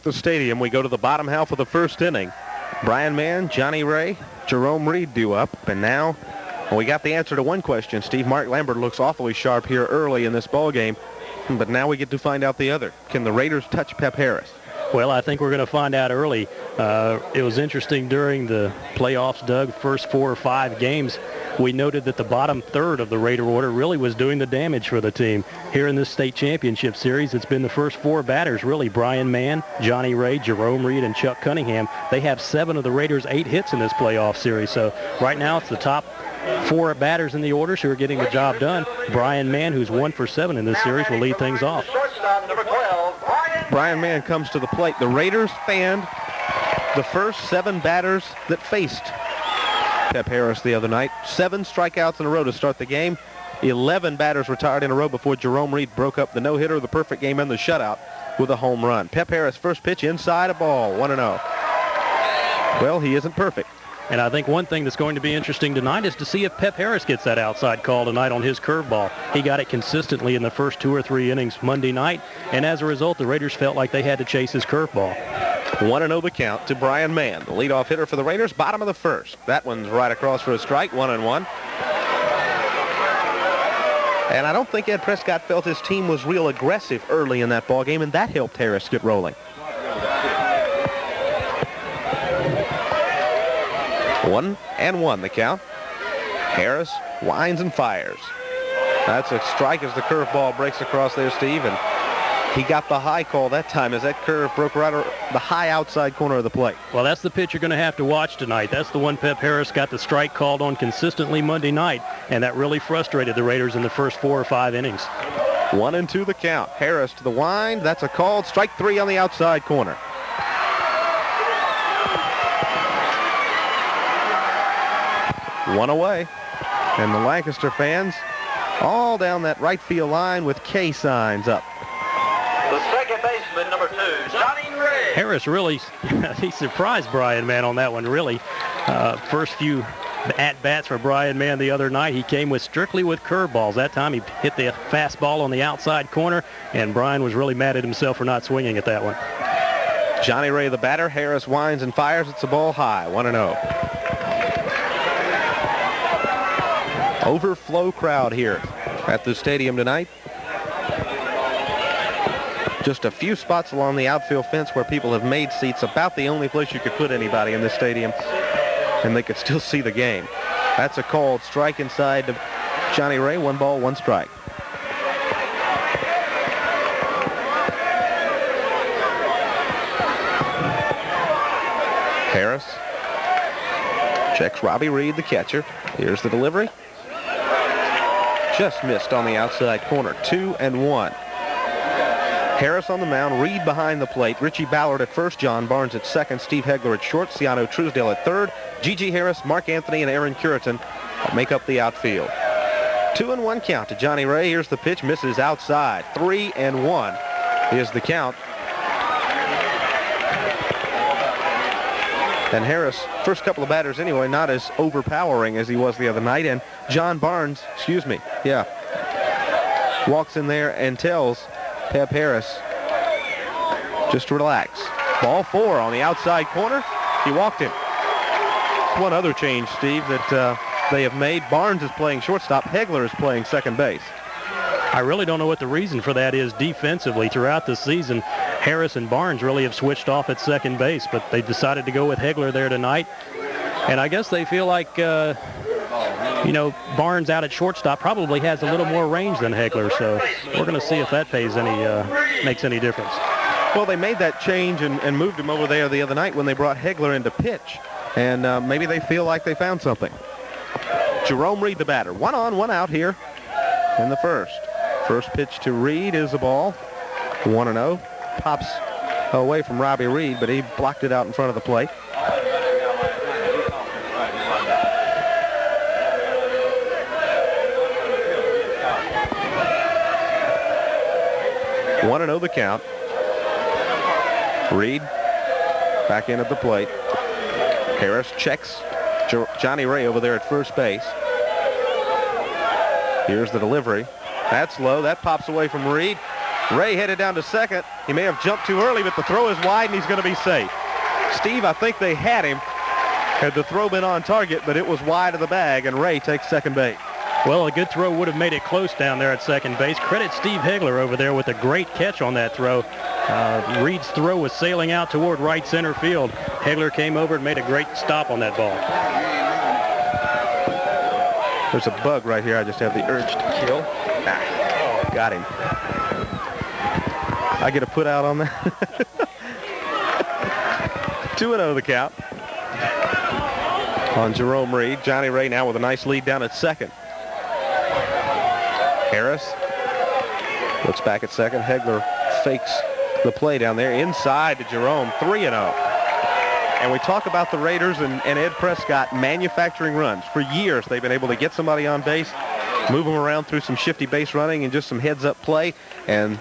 the stadium. We go to the bottom half of the first inning. Brian Mann, Johnny Ray, Jerome Reed due up, and now we got the answer to one question. Steve, Mark Lambert looks awfully sharp here early in this ball game, but now we get to find out the other. Can the Raiders touch Pep Harris? Well, I think we're going to find out early. It was interesting during the playoffs, Doug, first 4 or 5 games, we noted that the bottom third of the Raider order really was doing the damage for the team. Here in this state championship series, it's been the first 4 batters, really. Brian Mann, Johnny Ray, Jerome Reed, and Chuck Cunningham. They have 7 of the Raiders' 8 hits in this playoff series. So right now it's the top 4 batters in the orders who are getting the job done. Brian Mann, who's 1 for 7 in this series, will lead things off. Brian Mann comes to the plate. The Raiders fanned the first 7 batters that faced Pep Harris the other night. 7 strikeouts in a row to start the game. 11 batters retired in a row before Jerome Reed broke up the no-hitter, the perfect game, and the shutout with a home run. Pep Harris, first pitch inside, a ball, 1-0. Well, he isn't perfect. And I think one thing that's going to be interesting tonight is to see if Pep Harris gets that outside call tonight on his curveball. He got it consistently in the first 2 or 3 innings Monday night, and as a result, the Raiders felt like they had to chase his curveball. 1-0 the count to Brian Mann, the leadoff hitter for the Raiders, bottom of the first. That one's right across for a strike, 1-1. And I don't think Ed Prescott felt his team was real aggressive early in that ball game, and that helped Harris get rolling. 1-1 the count. Harris winds and fires. That's a strike as the curveball breaks across there, Steve, and he got the high call that time as that curve broke right the high outside corner of the plate. Well, that's the pitch you're going to have to watch tonight. That's the one Pep Harris got the strike called on consistently Monday night, and that really frustrated the Raiders in the first 4 or 5 innings. 1-2 the count. Harris to the wind. That's a called strike 3 on the outside corner. One away, and the Lancaster fans all down that right field line with K signs up. The second baseman, number 2, Johnny Ray. Harris really, he surprised Brian Mann on that one, really. First few at-bats for Brian Mann the other night, he came with strictly with curveballs. That time he hit the fastball on the outside corner, and Brian was really mad at himself for not swinging at that one. Johnny Ray the batter. Harris winds and fires. It's a ball high, 1-0. Overflow crowd here at the stadium tonight. Just a few spots along the outfield fence where people have made seats, about the only place you could put anybody in this stadium, and they could still see the game. That's a called strike inside to Johnny Ray. 1 ball, 1 strike. Harris checks Robbie Reed, the catcher. Here's the delivery. Just missed on the outside corner. 2-1. Harris on the mound, Reed behind the plate, Richie Ballard at first, John Barnes at second, Steve Hegler at short, Ciano Truesdale at third, Gigi Harris, Mark Anthony, and Aaron Curitan make up the outfield. 2-1 count to Johnny Ray. Here's the pitch, misses outside. 3-1 is the count. And Harris, first couple of batters anyway, not as overpowering as he was the other night. And John Barnes, walks in there and tells Pep Harris, just relax. Ball 4 on the outside corner. He walked him. One other change, Steve, that they have made. Barnes is playing shortstop. Hegler is playing second base. I really don't know what the reason for that is defensively. Throughout the season, Harris and Barnes really have switched off at second base, but they decided to go with Hegler there tonight. And I guess they feel like, Barnes out at shortstop probably has a little more range than Hegler, so we're going to see if that makes any difference. Well, they made that change and moved him over there the other night when they brought Hegler into pitch, and maybe they feel like they found something. Jerome Reed, the batter. 1 on, 1 out here in the first. First pitch to Reed is a ball. 1-0. Pops away from Robbie Reed, but he blocked it out in front of the plate. One and 0 the count. Reed back in at the plate. Harris checks Johnny Ray over there at first base. Here's the delivery. That's low. That pops away from Reed. Ray headed down to second. He may have jumped too early, but the throw is wide, and he's going to be safe. Steve, I think they had him. Had the throw been on target, but it was wide of the bag, and Ray takes second base. Well, a good throw would have made it close down there at second base. Credit Steve Hegler over there with a great catch on that throw. Reed's throw was sailing out toward right center field. Hegler came over and made a great stop on that ball. There's a bug right here I just have the urge to kill. Oh, got him. I get a put out on that. 2-0 the count on Jerome Reed. Johnny Ray now with a nice lead down at second. Harris looks back at second. Hegler fakes the play down there inside to Jerome. 3-0. And we talk about the Raiders and Ed Prescott manufacturing runs. For years, they've been able to get somebody on base, move them around through some shifty base running and just some heads-up play. And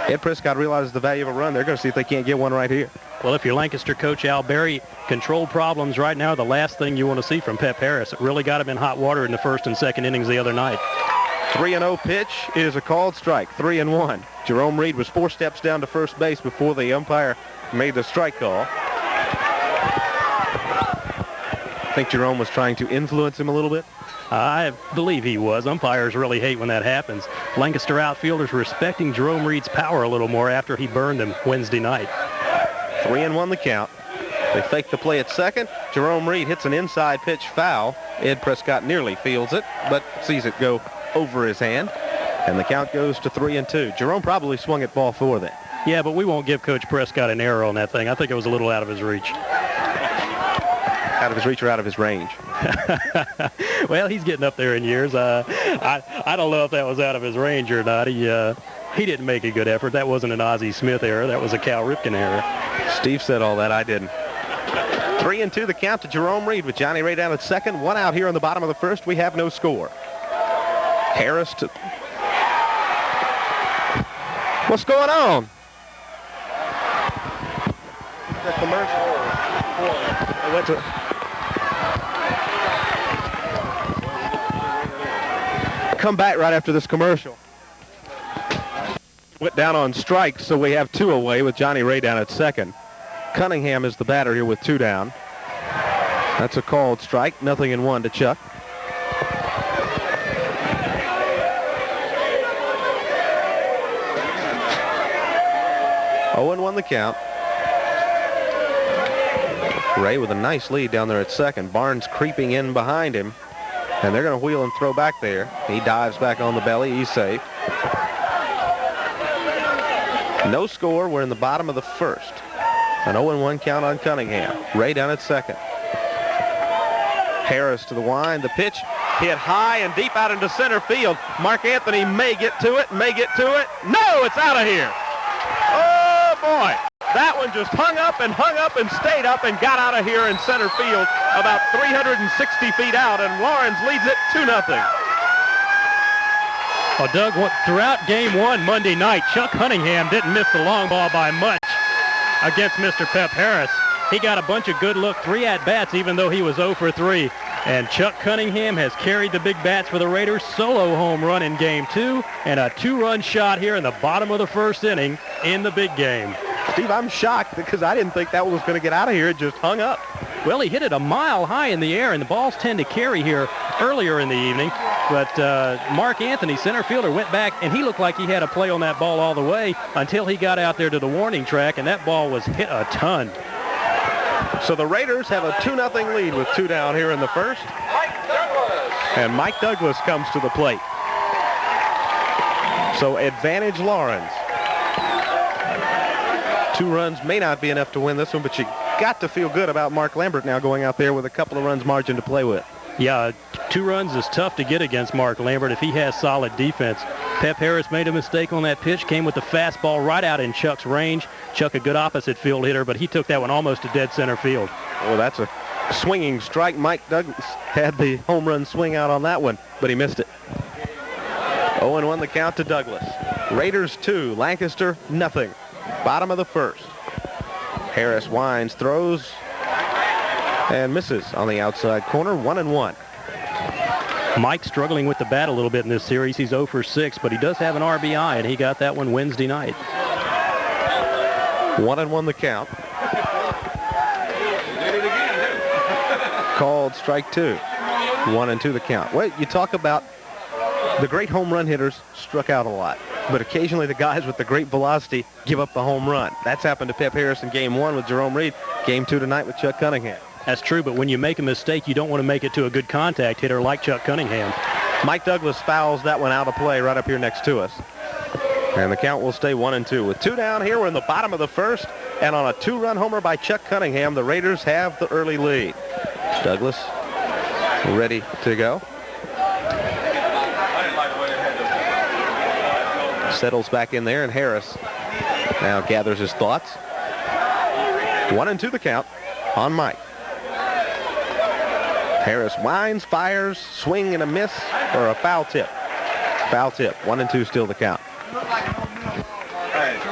Ed Prescott realizes the value of a run. They're going to see if they can't get one right here. Well, if you're Lancaster coach Al Berry, control problems right now are the last thing you want to see from Pep Harris. It really got him in hot water in the first and second innings the other night. 3-0 pitch is a called strike. 3-1. Jerome Reed was 4 steps down to first base before the umpire made the strike call. I think Jerome was trying to influence him a little bit. I believe he was. Umpires really hate when that happens. Lancaster outfielders respecting Jerome Reed's power a little more after he burned them Wednesday night. 3-1 the count. They fake the play at second. Jerome Reed hits an inside pitch foul. Ed Prescott nearly fields it, but sees it go over his hand. And the count goes to 3-2. Jerome probably swung at ball 4 then. Yeah, but we won't give Coach Prescott an error on that thing. I think it was a little out of his reach. Out of his reach or out of his range? Well, he's getting up there in years. I don't know if that was out of his range or not. He didn't make a good effort. That wasn't an Ozzie Smith error. That was a Cal Ripken error. Steve said all that. I didn't. 3-2 the count to Jerome Reed with Johnny Ray down at second. 1 out here in the bottom of the first. We have no score. Harris to... What's going on? The commercial. I went to... Come back right after this commercial. Went down on strikes, so we have 2 away with Johnny Ray down at second. Cunningham is the batter here with 2 down. That's a called strike. 0-1 to Chuck. Oh, 0-1 the count. Ray with a nice lead down there at second. Barnes creeping in behind him. And they're going to wheel and throw back there. He dives back on the belly. He's safe. No score. We're in the bottom of the first. An 0-1 count on Cunningham. Ray down at second. Harris to the wind. The pitch hit high and deep out into center field. Mark Anthony may get to it. No, it's out of here. Oh, boy. That one just hung up and stayed up and got out of here in center field about 360 feet out, and Lawrence leads it 2-0. Well, Doug, throughout game 1 Monday night, Chuck Cunningham didn't miss the long ball by much against Mr. Pep Harris. He got a bunch of good look, 3 at-bats, even though he was 0 for 3. And Chuck Cunningham has carried the big bats for the Raiders. Solo home run in game 2 and a 2-run shot here in the bottom of the first inning in the big game. Steve, I'm shocked because I didn't think that one was going to get out of here. It just hung up. Well, he hit it a mile high in the air, and the balls tend to carry here earlier in the evening. But Mark Anthony, center fielder, went back, and he looked like he had a play on that ball all the way until he got out there to the warning track, and that ball was hit a ton. So the Raiders have a 2-0 lead with 2 down here in the first. And Mike Douglas comes to the plate. So advantage Lawrence. 2 runs may not be enough to win this one, but you got to feel good about Mark Lambert now going out there with a couple of runs margin to play with. Yeah, 2 runs is tough to get against Mark Lambert if he has solid defense. Pep Harris made a mistake on that pitch, came with the fastball right out in Chuck's range. Chuck, a good opposite field hitter, but he took that one almost to dead center field. Well, that's a swinging strike. Mike Douglas had the home run swing out on that one, but he missed it. 0-1 the count to Douglas. Raiders 2, Lancaster 0. Bottom of the first. Harris winds, throws, and misses on the outside corner. 1-1. Mike struggling with the bat a little bit in this series. He's 0 for 6, but he does have an RBI, and he got that one Wednesday night. 1-1 the count. Called strike 2. 1-2 the count. Wait, you talk about the great home run hitters struck out a lot, but occasionally the guys with the great velocity give up the home run. That's happened to Pep Harris in Game 1 with Jerome Reed, Game 2 tonight with Chuck Cunningham. That's true, but when you make a mistake, you don't want to make it to a good contact hitter like Chuck Cunningham. Mike Douglas fouls that one out of play right up here next to us. And the count will stay 1-2. With 2 down here, we're in the bottom of the first, and on a 2-run homer by Chuck Cunningham, the Raiders have the early lead. Douglas ready to go. Settles back in there, and Harris now gathers his thoughts. 1-2 the count on Mike. Harris winds, fires, swing and a miss, or a foul tip. Foul tip. 1-2 still the count.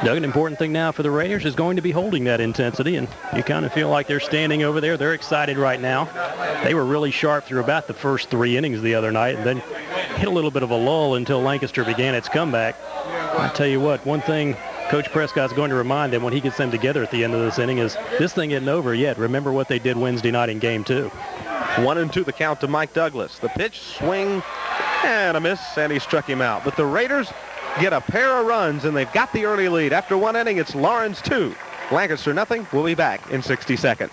Doug, an important thing now for the Raiders is going to be holding that intensity, and you kind of feel like they're standing over there. They're excited right now. They were really sharp through about the first 3 innings the other night, and then hit a little bit of a lull until Lancaster began its comeback. I tell you what, one thing Coach Prescott's going to remind them when he gets them together at the end of this inning is this thing isn't over yet. Remember what they did Wednesday night in Game 2. 1-2 the count to Mike Douglas. The pitch, swing, and a miss, and he struck him out. But the Raiders get a pair of runs, and they've got the early lead. After 1 inning, it's Lawrence 2, Lancaster nothing. We'll be back in 60 seconds.